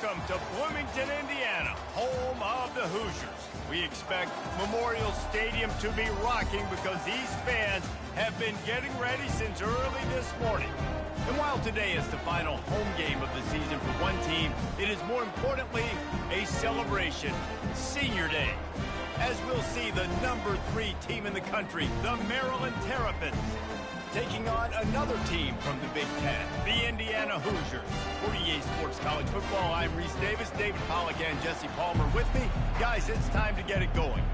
Welcome to Bloomington, Indiana, home of the Hoosiers. We expect Memorial Stadium to be rocking because these fans have been getting ready since early this morning. And while today is the final home game of the season for one team, it is more importantly a celebration, Senior Day. As we'll see the number 3 team in the country, the Maryland Terps, taking on another team from the Big Ten, the Indiana Hoosiers. For EA Sports College Football, I'm Reese Davis, David Pollack, and Jesse Palmer with me. Guys, it's time to get it going.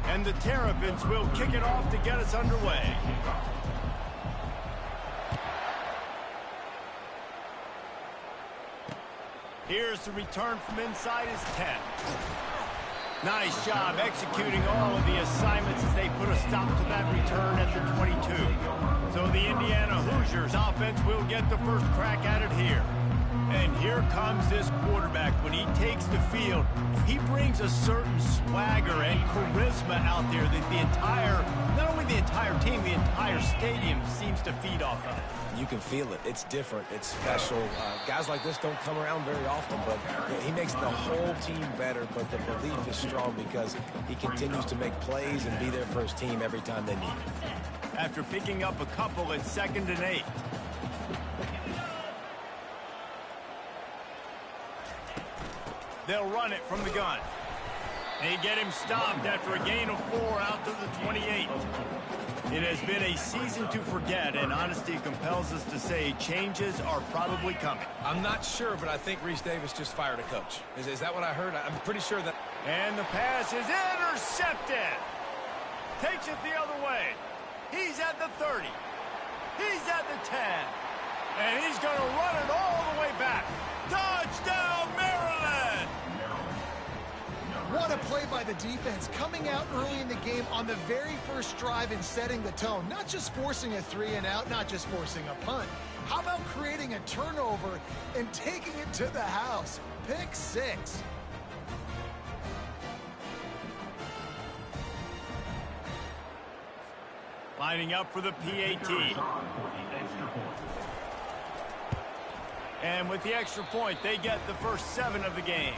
And the Terrapins will kick it off to get us underway. Here's the return from inside his 10. Nice job executing all of the assignments as they put a stop to that return at the 22. So the Indiana Hoosiers offense will get the first crack at it here. And here comes this quarterback. When he takes the field, he brings a certain swagger and charisma out there that the entire, not only the entire team, the entire stadium seems to feed off of it. You can feel it. It's different. It's special. Guys like this don't come around very often, but he makes the whole team better. But the belief is strong because he continues to make plays and be there for his team every time they need it. After picking up a couple at 2nd and 8. They'll run it from the gun. They get him stopped after a gain of 4 out to the 28. It has been a season to forget, and honesty compels us to say changes are probably coming. I'm not sure, but I think Reese Davis just fired a coach. Is that what I heard? I'm pretty sure that... And the pass is intercepted. Takes it the other way. He's at the 30. He's at the 10. And he's going to run it all the way back. Touchdown, Maryland! What a play by the defense, coming out early in the game on the very first drive and setting the tone. Not just forcing a 3 and out, not just forcing a punt. How about creating a turnover and taking it to the house? Pick 6. Lining up for the PAT. And with the extra point, they get the first 7 of the game.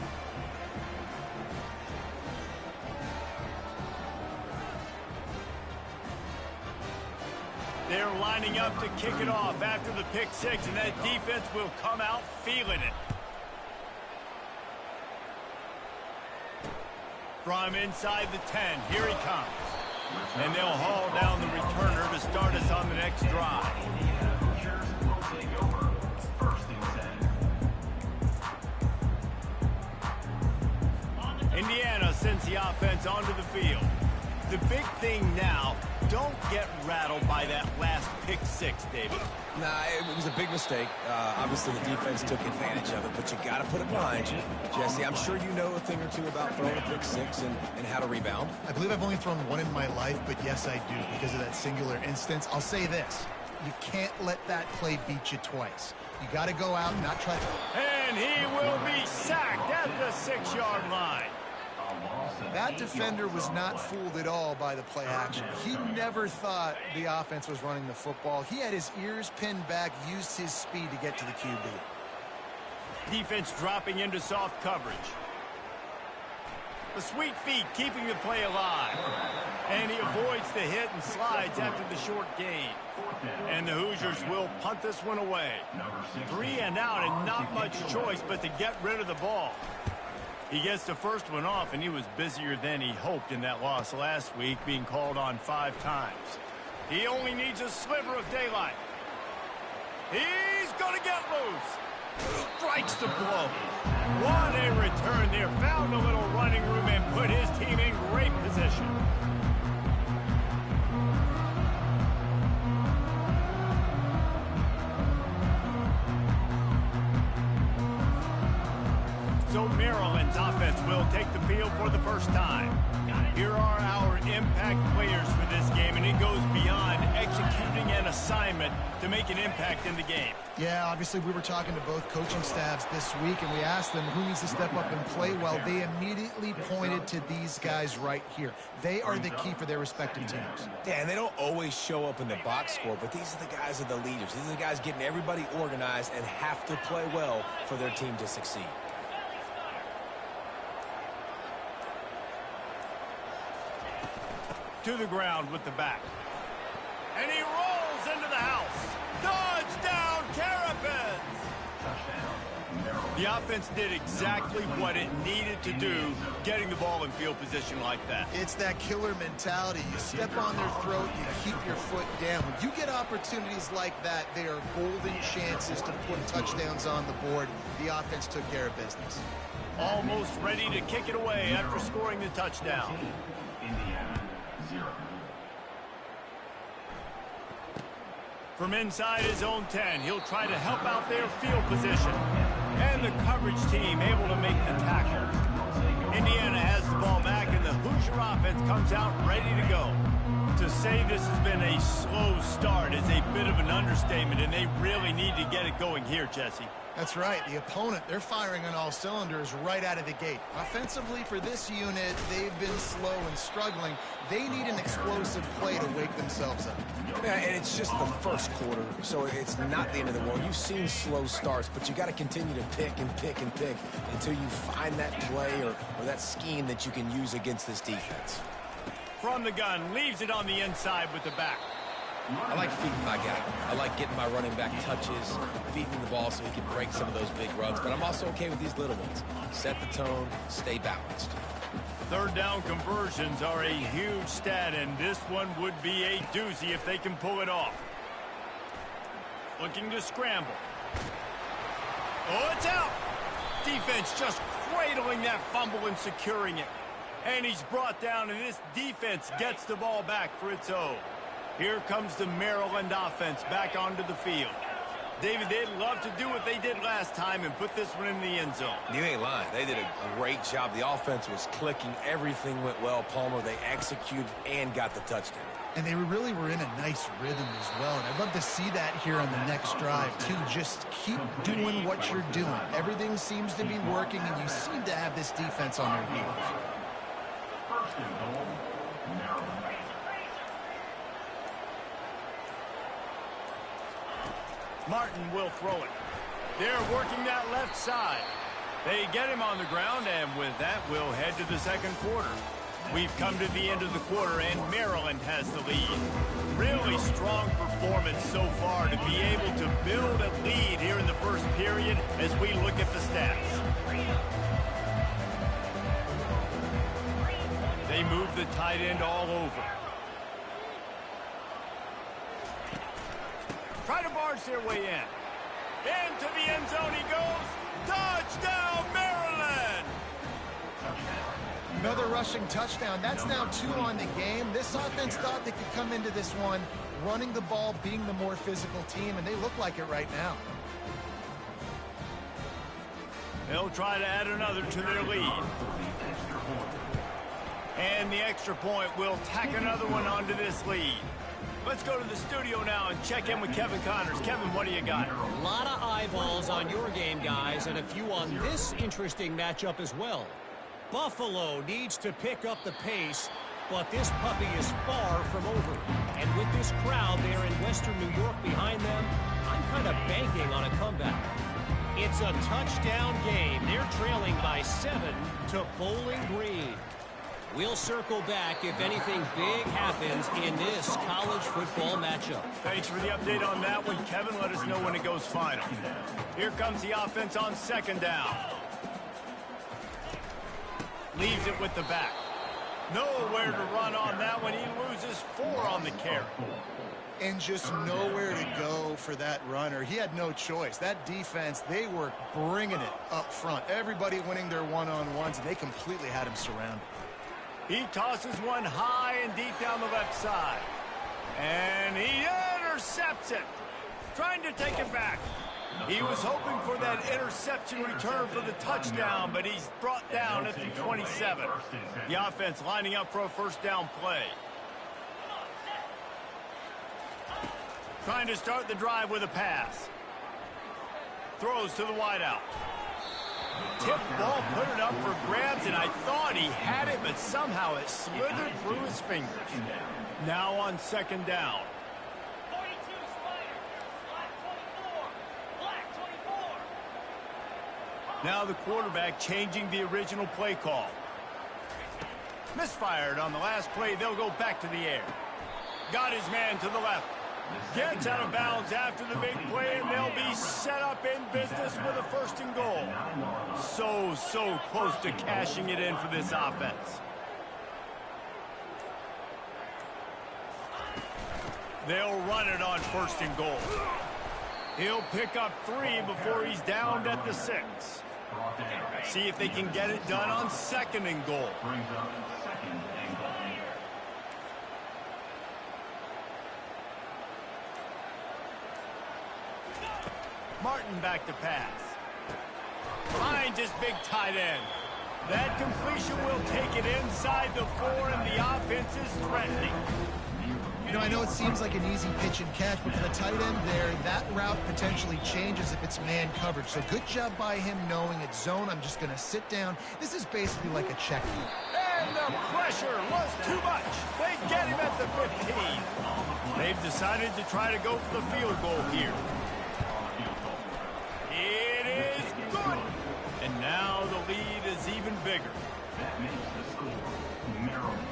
They're lining up to kick it off after the pick 6, and that defense will come out feeling it. From inside the 10, here he comes. And they'll haul down the returner to start us on the next drive. Indiana sends the offense onto the field. The big thing now, don't get rattled by that last pick 6, David. Nah, it was a big mistake. Obviously, the defense took advantage of it, but you got to put it behind you. Jesse, I'm sure you know a thing or two about throwing a pick 6 and how to rebound. I believe I've only thrown one in my life, but yes, I do, because of that singular instance. I'll say this. You can't let that play beat you twice. You got to go out and not try to... And he will be sacked at the 6-yard line. That defender was not fooled at all by the play action. He never thought the offense was running the football. He had his ears pinned back, used his speed to get to the QB. Defense dropping into soft coverage. The sweet feet keeping the play alive. And he avoids the hit and slides after the short gain. And the Hoosiers will punt this one away. 3 and out and not much choice but to get rid of the ball. He gets the first one off, and he was busier than he hoped in that loss last week, being called on 5 times. He only needs a sliver of daylight. He's going to get loose. Strikes the blow. What a return there. Found a little running room and put his team in great position. So Maryland's offense will take the field for the first time. Here are our impact players for this game, and it goes beyond executing an assignment to make an impact in the game. Yeah, obviously we were talking to both coaching staffs this week, and we asked them who needs to step up and play well. They immediately pointed to these guys right here. They are the key for their respective teams. Yeah, and they don't always show up in the box score, but these are the guys that are the leaders. These are the guys getting everybody organized and have to play well for their team to succeed. To the ground with the back. And he rolls into the house. Touchdown, Terps! The offense did exactly what it needed to do, getting the ball in field position like that. It's that killer mentality. You step on their throat, you keep your foot down. When you get opportunities like that, they are golden chances to put touchdowns on the board. The offense took care of business. Almost ready to kick it away after scoring the touchdown. From inside his own 10, he'll try to help out their field position. And the coverage team able to make the tackle. Indiana has the ball back, and the Hoosier offense comes out ready to go. To say this has been a slow start is a bit of an understatement, and they really need to get it going here, Jesse. That's right. The opponent, they're firing on all cylinders right out of the gate. Offensively, for this unit, they've been slow and struggling. They need an explosive play to wake themselves up. Yeah, and it's just the first quarter, so it's not the end of the world. You've seen slow starts, but you got to continue to pick and pick and pick until you find that play or that scheme that you can use against this defense. From the gun, leaves it on the inside with the back. I like feeding my guy. I like getting my running back touches, feeding the ball so he can break some of those big runs, but I'm also okay with these little ones. Set the tone, stay balanced. Third down conversions are a huge stat, and this one would be a doozy if they can pull it off. Looking to scramble. Oh, it's out! Defense just cradling that fumble and securing it. And he's brought down, and this defense gets the ball back for its own. Here comes the Maryland offense back onto the field. David, they'd love to do what they did last time and put this one in the end zone. You ain't lying. They did a great job. The offense was clicking. Everything went well, Palmer. They executed and got the touchdown. And they really were in a nice rhythm as well. And I'd love to see that here on the next drive, too. Just keep doing what you're doing. Everything seems to be working, and you seem to have this defense on their heels. First and goal, Maryland. Martin will throw it. They're working that left side. They get him on the ground, and with that, we'll head to the second quarter. We've come to the end of the quarter, and Maryland has the lead. Really strong performance so far to be able to build a lead here in the first period as we look at the stats. They move the tight end all over. Try to barge their way in. Into the end zone he goes. Touchdown, Maryland! Another rushing touchdown. That's now 2 on the game. This offense thought they could come into this one running the ball, being the more physical team, and they look like it right now. They'll try to add another to their lead. And the extra point will tack another one onto this lead. Let's go to the studio now and check in with Kevin Connors. Kevin, what do you got? A lot of eyeballs on your game, guys, and a few on this interesting matchup as well. Buffalo needs to pick up the pace, but this puppy is far from over. And with this crowd there in Western New York behind them, I'm kind of banking on a comeback. It's a touchdown game. They're trailing by 7 to Bowling Green. We'll circle back if anything big happens in this college football matchup. Thanks for the update on that one, Kevin. Let us know when it goes final. Here comes the offense on second down. Leaves it with the back. Nowhere to run on that one. He loses 4 on the carry. And just nowhere to go for that runner. He had no choice. That defense, they were bringing it up front. Everybody winning their one-on-ones, and they completely had him surrounded. He tosses one high and deep down the left side. And he intercepts it. Trying to take it back. He was hoping for that interception return for the touchdown, but he's brought down at the 27. The offense lining up for a first down play. Trying to start the drive with a pass. Throws to the wideout. Tip ball, put it up for grabs, and I thought he had it, but somehow it slithered through his fingers. Now on second down. Now the quarterback changing the original play call. Misfired on the last play. They'll go back to the air. Got his man to the left. Gets out of bounds after the big play, and they'll be set up in business with a first and goal. So close to cashing it in for this offense. They'll run it on first and goal. He'll pick up 3 before he's downed at the 6. See if they can get it done on second and goal. Martin back to pass. Finds his big tight end. That completion will take it inside the 4, and the offense is threatening. You know, I know it seems like an easy pitch and catch, but for the tight end there, that route potentially changes if it's man coverage. So good job by him knowing it's zone. I'm just going to sit down. This is basically like a check. And the pressure was too much. They get him at the 15. They've decided to try to go for the field goal here. It is good. And now the lead is even bigger. That makes the score Maryland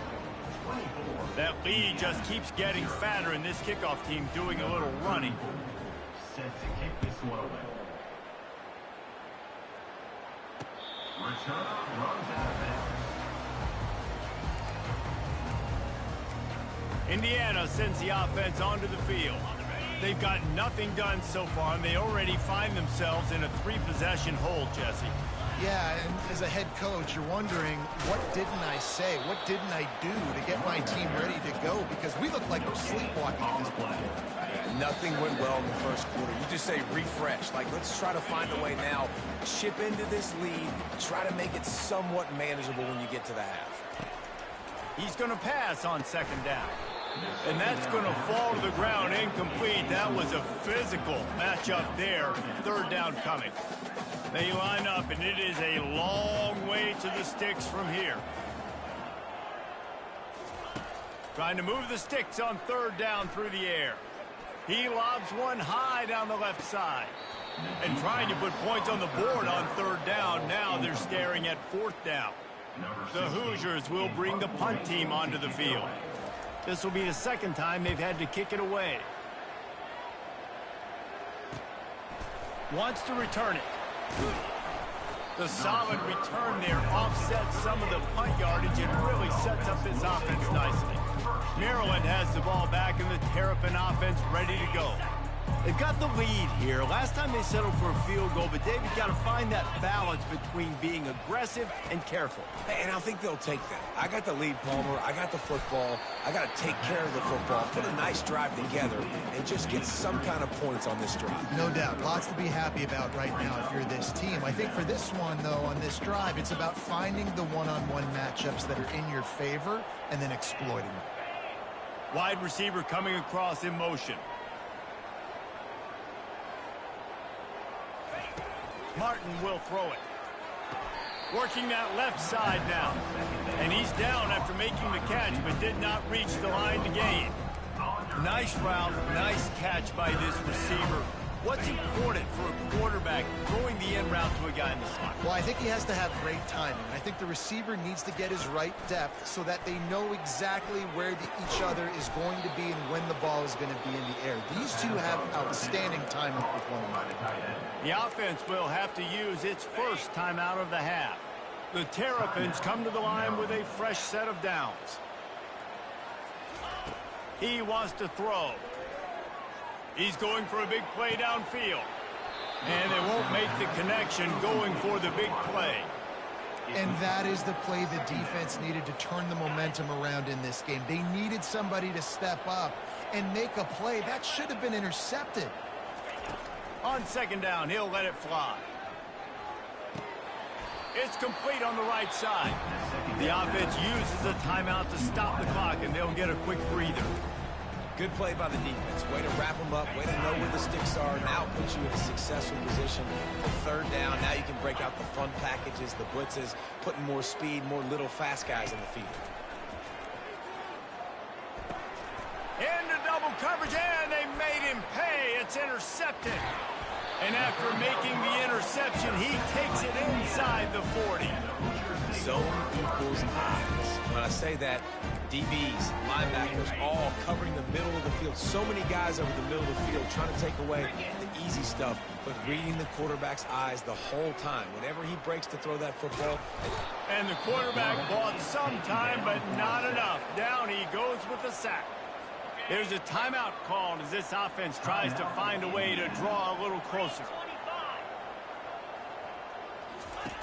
24. That lead just keeps getting fatter, and this kickoff team doing a little running. Set to kick this one away. Return runs out of bounds. Indiana sends the offense onto the field. They've got nothing done so far, and they already find themselves in a 3-possession hole, Jesse. Yeah, and as a head coach, you're wondering, what didn't I say? What didn't I do to get my team ready to go? Because we look like we're sleepwalking at this point. Nothing went well in the first quarter. You just say refresh. Like, let's try to find a way now. Chip into this lead. Try to make it somewhat manageable when you get to the half. He's going to pass on second down. And that's going to fall to the ground incomplete. That was a physical matchup there. Third down coming. They line up, and it is a long way to the sticks from here. Trying to move the sticks on third down through the air. He lobs one high down the left side. And trying to put points on the board on third down. Now they're staring at fourth down. The Hoosiers will bring the punt team onto the field. This will be the second time they've had to kick it away. Wants to return it. The solid return there offsets some of the punt yardage and really sets up this offense nicely. Maryland has the ball back and the Terrapin offense ready to go. They've got the lead here. Last time they settled for a field goal, but David got to find that balance between being aggressive and careful. And I think they'll take that. I got the lead, Palmer. I got the football. I got to take care of the football, put a nice drive together, and just get some kind of points on this drive. No doubt. Lots to be happy about right now if you're this team. I think for this one, though, on this drive, it's about finding the one-on-one matchups that are in your favor and then exploiting them. Wide receiver coming across in motion. Martin will throw it. Working that left side now. And he's down after making the catch, but did not reach the line to gain. Nice route, nice catch by this receiver. What's important for a quarterback throwing the in route to a guy in the slot? Well, I think he has to have great timing. I think the receiver needs to get his right depth so that they know exactly where each other is going to be and when the ball is going to be in the air. These two have outstanding timing with one another. The offense will have to use its first timeout of the half. The Terrapins come to the line with a fresh set of downs. He wants to throw. He's going for a big play downfield. And they won't make the connection going for the big play. And that is the play the defense needed to turn the momentum around in this game. They needed somebody to step up and make a play. That should have been intercepted. On second down, he'll let it fly. It's complete on the right side. The offense uses a timeout to stop the clock, and they'll get a quick breather. Good play by the defense. Way to wrap them up. Way to know where the sticks are. Now it puts you in a successful position for third down. Now you can break out the fun packages, the blitzes, putting more speed, more little fast guys in the field. Into double coverage, and they made him pay. It's intercepted. And after making the interception, he takes it inside the 40. Zone equals eyes. When I say that, DBs, linebackers, all covering the middle of the field. So many guys over the middle of the field trying to take away the easy stuff, but reading the quarterback's eyes the whole time. Whenever he breaks to throw that football. And the quarterback bought some time, but not enough. Down he goes with the sack. There's a timeout called as this offense tries to find a way to draw a little closer.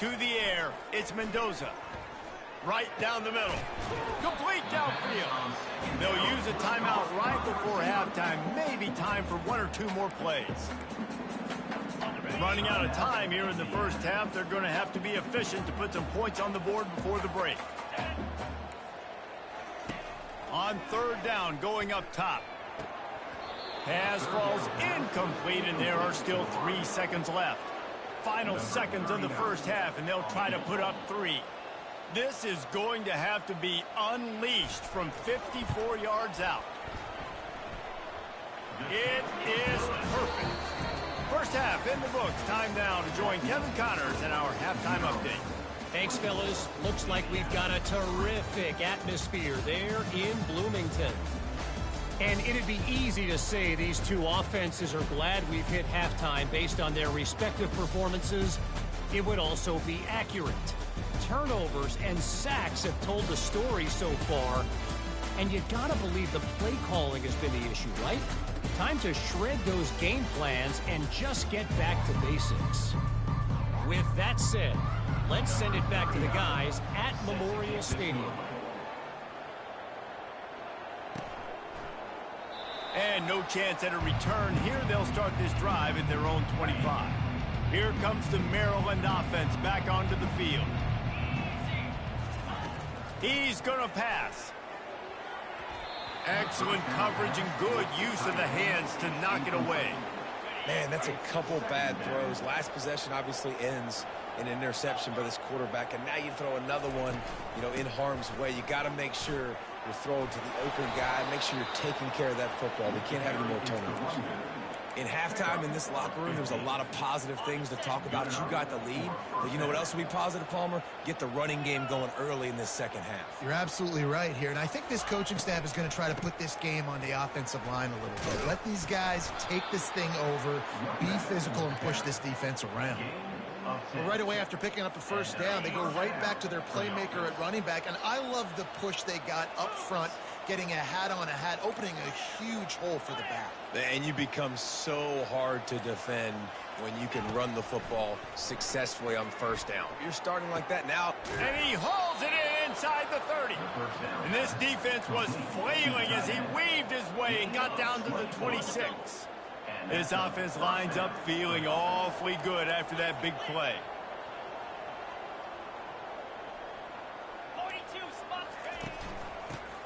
To the air, it's Mendoza. Right down the middle. Complete downfield. They'll use a timeout right before halftime. Maybe time for one or two more plays. Running out of time here in the first half. They're going to have to be efficient to put some points on the board before the break. On third down, going up top. Pass falls incomplete, and there are still 3 seconds left. Final seconds of the first half, and they'll try to put up 3. This is going to have to be unleashed from 54 yards out. It is perfect. First half in the books. Time now to join Kevin Connors in our halftime update. Thanks, fellas. Looks like we've got a terrific atmosphere there in Bloomington. And it'd be easy to say these two offenses are glad we've hit halftime based on their respective performances. It would also be accurate. Turnovers and sacks have told the story so far. And you gotta believe the play calling has been the issue, right? Time to shred those game plans and just get back to basics. With that said, let's send it back to the guys at Memorial Stadium. And no chance at a return here. They'll start this drive at their own 25. Here comes the Maryland offense back onto the field. He's going to pass. Excellent coverage and good use of the hands to knock it away. Man, that's a couple bad throws. Last possession obviously ends in an interception by this quarterback, and now you throw another one, in harm's way. You got to make sure you're throwing to the open guy. Make sure you're taking care of that football. We can't have any more turnovers. In halftime in this locker room, there's a lot of positive things to talk about. You got the lead, but you know what else will be positive, Palmer? Get the running game going early in this second half. You're absolutely right here, and I think this coaching staff is going to try to put this game on the offensive line a little bit. Let these guys take this thing over, be physical, and push this defense around. Well, right away after picking up the first down, they go right back to their playmaker at running back, and I love the push they got up front, getting a hat on a hat, opening a huge hole for the back. And you become so hard to defend when you can run the football successfully on first down. You're starting like that now. And he hauls it in inside the 30. And this defense was flailing as he weaved his way and got down to the 26. This offense lines up feeling awfully good after that big play.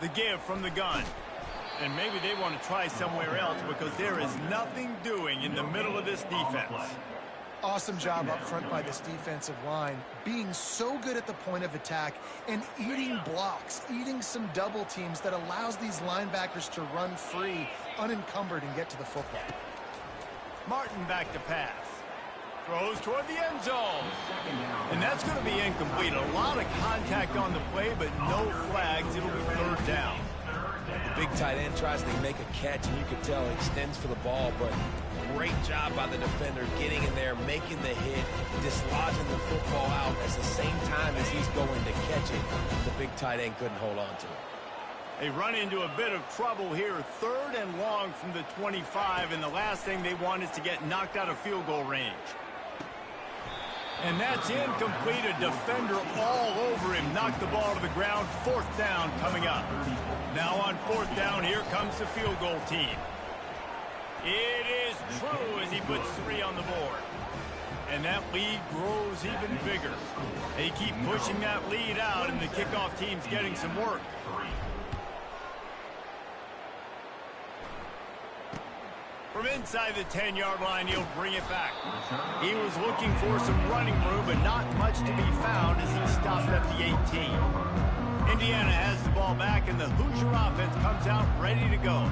The give from the gun. And maybe they want to try somewhere else because there is nothing doing in the middle of this defense. Awesome job up front by this defensive line, being so good at the point of attack and eating blocks, eating some double teams that allows these linebackers to run free, unencumbered, and get to the football. Martin back to pass. Throws toward the end zone. And that's going to be incomplete. A lot of contact on the play, but no flags. It'll be third down. The big tight end tries to make a catch, and you can tell he extends for the ball, but great job by the defender getting in there, making the hit, dislodging the football out at the same time as he's going to catch it. The big tight end couldn't hold on to it. They run into a bit of trouble here. Third and long from the 25, and the last thing they want is to get knocked out of field goal range. And that's incomplete. A defender all over him. Knocked the ball to the ground. Fourth down coming up. Now on fourth down, here comes the field goal team. It is true as he puts 3 on the board. And that lead grows even bigger. They keep pushing that lead out, and the kickoff team's getting some work. From inside the 10-yard line, he'll bring it back. He was looking for some running room, but not much to be found as he stopped at the 18. Indiana has the ball back, and the Hoosier offense comes out ready to go.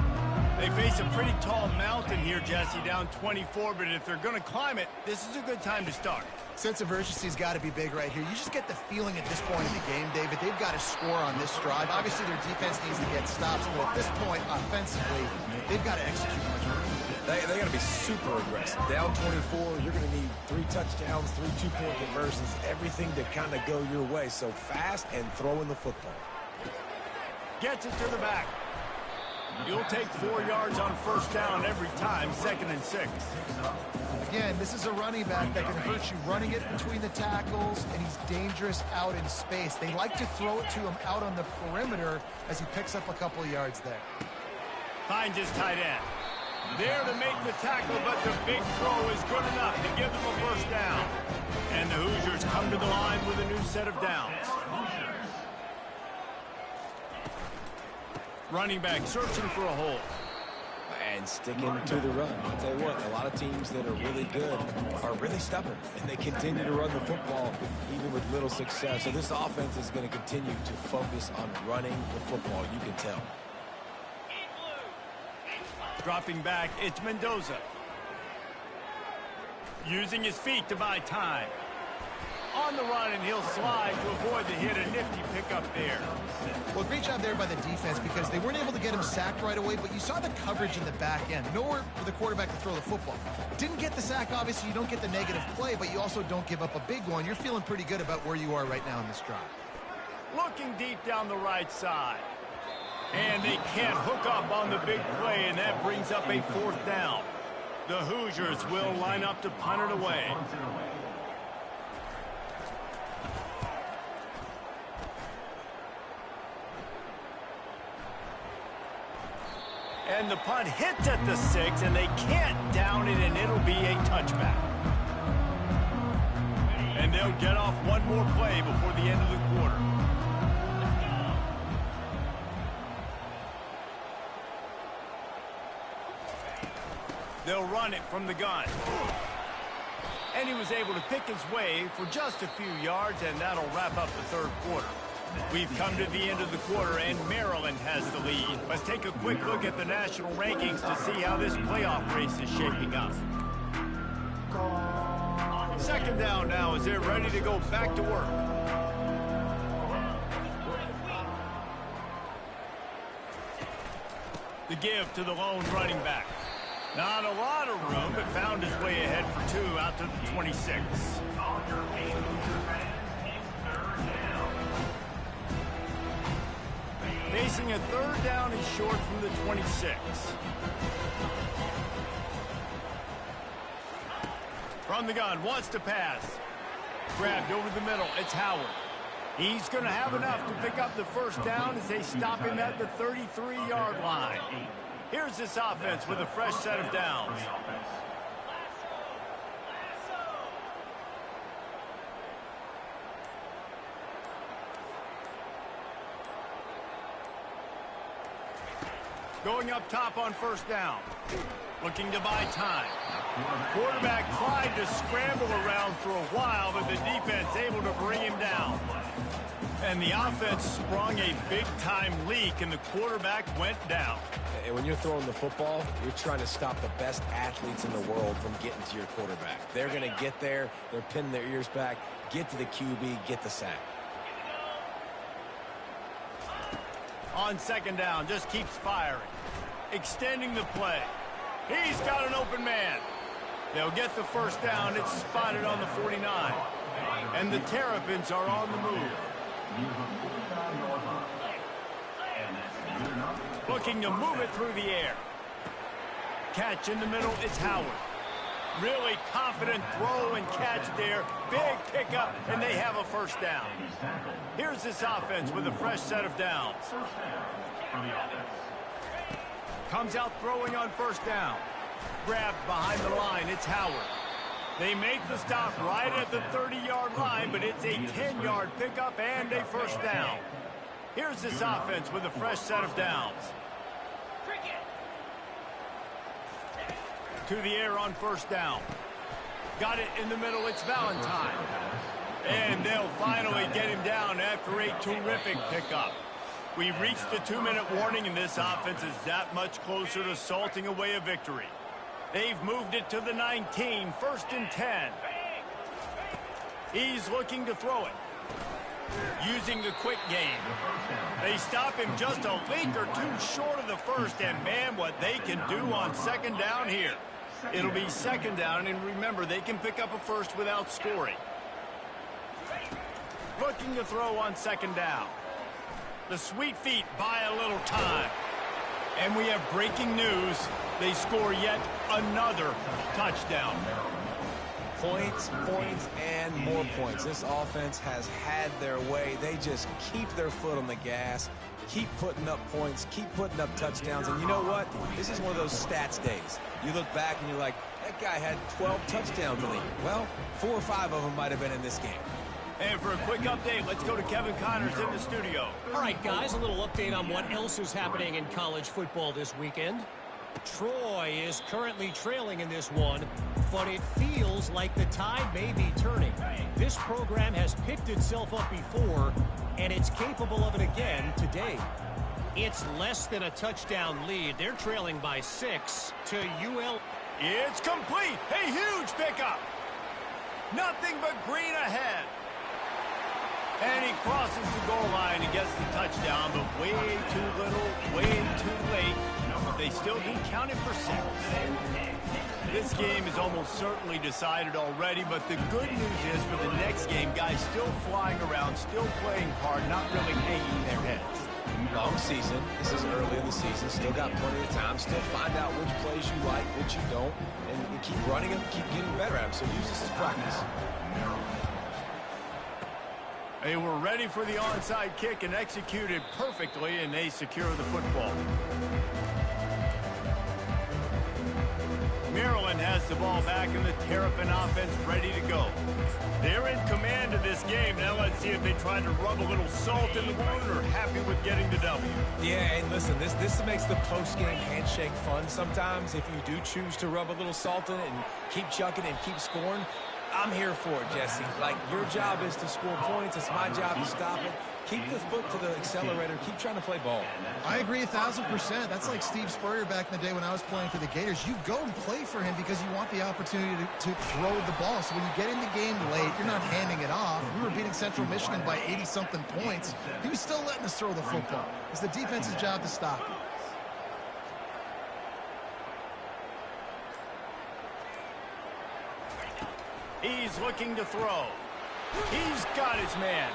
They face a pretty tall mountain here, Jesse, down 24, but if they're going to climb it, this is a good time to start. Sense of urgency's got to be big right here. You just get the feeling at this point in the game, David, they've got to score on this drive. Obviously, their defense needs to get stops, but at this point, offensively, they've got to execute much more. They got to be super aggressive. Down 24, you're going to need 3 touchdowns, 3 two-point conversions, everything to kind of go your way. So fast and throwing the football. Gets it to the back. You'll take 4 yards on first down every time, 2nd and 6. Again, this is a running back that can hurt you running it between the tackles, and he's dangerous out in space. They like to throw it to him out on the perimeter as he picks up a couple of yards there. Finds his tight end. There to make the tackle, but the big throw is good enough to give them a first down. And the Hoosiers come to the line with a new set of downs. Running back searching for a hole. And sticking to the run. I'll tell you what, a lot of teams that are really good are really stubborn, and they continue to run the football even with little success. So this offense is going to continue to focus on running the football, you can tell. Dropping back, it's Mendoza. Using his feet to buy time. On the run, and he'll slide to avoid the hit. A nifty pickup there. Well, great job there by the defense because they weren't able to get him sacked right away, but you saw the coverage in the back end. Nowhere for the quarterback to throw the football. Didn't get the sack, obviously. You don't get the negative play, but you also don't give up a big one. You're feeling pretty good about where you are right now in this drive. Looking deep down the right side. And they can't hook up on the big play, and that brings up a 4th down. The Hoosiers will line up to punt it away. And the punt hits at the 6, and they can't down it, and it'll be a touchback. And they'll get off one more play before the end of the quarter. They'll run it from the gun. And he was able to pick his way for just a few yards, and that'll wrap up the 3rd quarter. We've come to the end of the quarter, and Maryland has the lead. Let's take a quick look at the national rankings to see how this playoff race is shaping up. 2nd down now as they're ready to go back to work. The give to the lone running back. Not a lot of room, but found his way ahead for 2 out to the 26. Facing a 3rd down and short from the 26. From the gun, wants to pass. Grabbed over the middle, it's Howard. He's going to have enough to pick up the first down as they stop him at the 33-yard line. Here's this offense with a fresh set of downs. Going up top on first down. Looking to buy time. Quarterback tried to scramble around for a while, but the defense able to bring him down. And the offense sprung a big-time leak, and the quarterback went down. And when you're throwing the football, you're trying to stop the best athletes in the world from getting to your quarterback. They're going to get there. They're pinning their ears back, get to the QB, get the sack. On 2nd down, just keeps firing. Extending the play. He's got an open man. They'll get the first down. It's spotted on the 49. And the Terrapins are on the move. Looking to move it through the air. Catch in the middle, it's Howard. Really confident throw and catch there. Big pickup, and they have a first down. Here's this offense with a fresh set of downs. Comes out throwing on first down. Grabbed behind the line, it's Howard. They make the stop right at the 30-yard line, but it's a 10-yard pickup and a first down. Here's this offense with a fresh set of downs. To the air on first down. Got it in the middle, it's Valentine. And they'll finally get him down after a terrific pickup. We've reached the 2-minute warning, and this offense is that much closer to salting away a victory. They've moved it to the 19, 1st and 10. He's looking to throw it. Using the quick game. They stop him just a leak or two short of the first, and man, what they can do on second down here. It'll be second down, and remember, they can pick up a first without scoring. Looking to throw on second down. The Sweet Feet buy a little time. And we have breaking news. They score yet another touchdown. Points, points, and more points. This offense has had their way. They just keep their foot on the gas, keep putting up points, keep putting up touchdowns. And you know what? This is one of those stats days. You look back and you're like, that guy had 12 touchdowns in the year. Well, 4 or 5 of them might have been in this game. And for a quick update, let's go to Kevin Connors in the studio. All right, guys, a little update on what else is happening in college football this weekend. Troy is currently trailing in this one, but it feels like the tide may be turning. This program has picked itself up before, and it's capable of it again today. It's less than a touchdown lead. They're trailing by 6 to UL. It's complete. A huge pickup. Nothing but green ahead. And he crosses the goal line and gets the touchdown, but way too little, way too late. They still do count it for 6. This game is almost certainly decided already, but the good news is for the next game, guys still flying around, still playing hard, not really hanging their heads. Long season. This is early in the season. Still got plenty of time. Still find out which plays you like, which you don't, and keep running them, keep getting better at them. So use this as practice. They were ready for the onside kick and executed perfectly, and they secure the football. Maryland has the ball back, and the Terrapin offense ready to go. They're in command of this game. Now let's see if they try to rub a little salt in the wound or happy with getting the W. Yeah, and listen, this makes the post-game handshake fun sometimes. If you do choose to rub a little salt in it and keep chucking and keep scoring, I'm here for it, Jesse. Like, your job is to score points. It's my job to stop it. Keep the foot to the accelerator. Keep trying to play ball. I agree 1,000%. That's like Steve Spurrier back in the day when I was playing for the Gators. You go and play for him because you want the opportunity to throw the ball. So when you get in the game late, you're not handing it off. We were beating Central Michigan by 80-something points. He was still letting us throw the football. It's the defense's job to stop it. He's looking to throw. He's got his man.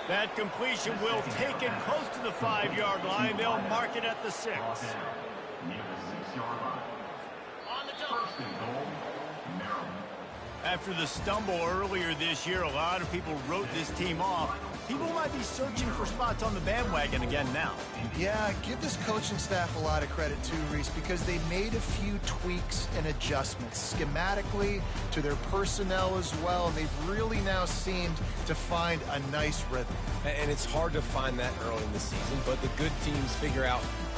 That completion will take it close to the 5-yard line. They'll mark it at the 6. Near the 6-yard line. On the double. First and goal, Maryland. After the stumble earlier this year, a lot of people wrote this team off. People might be searching for spots on the bandwagon again now. Yeah, give this coaching staff a lot of credit too, Reese, because they made a few tweaks and adjustments schematically to their personnel as well, and they've really now seemed to find a nice rhythm. And it's hard to find that early in the season, but the good teams figure out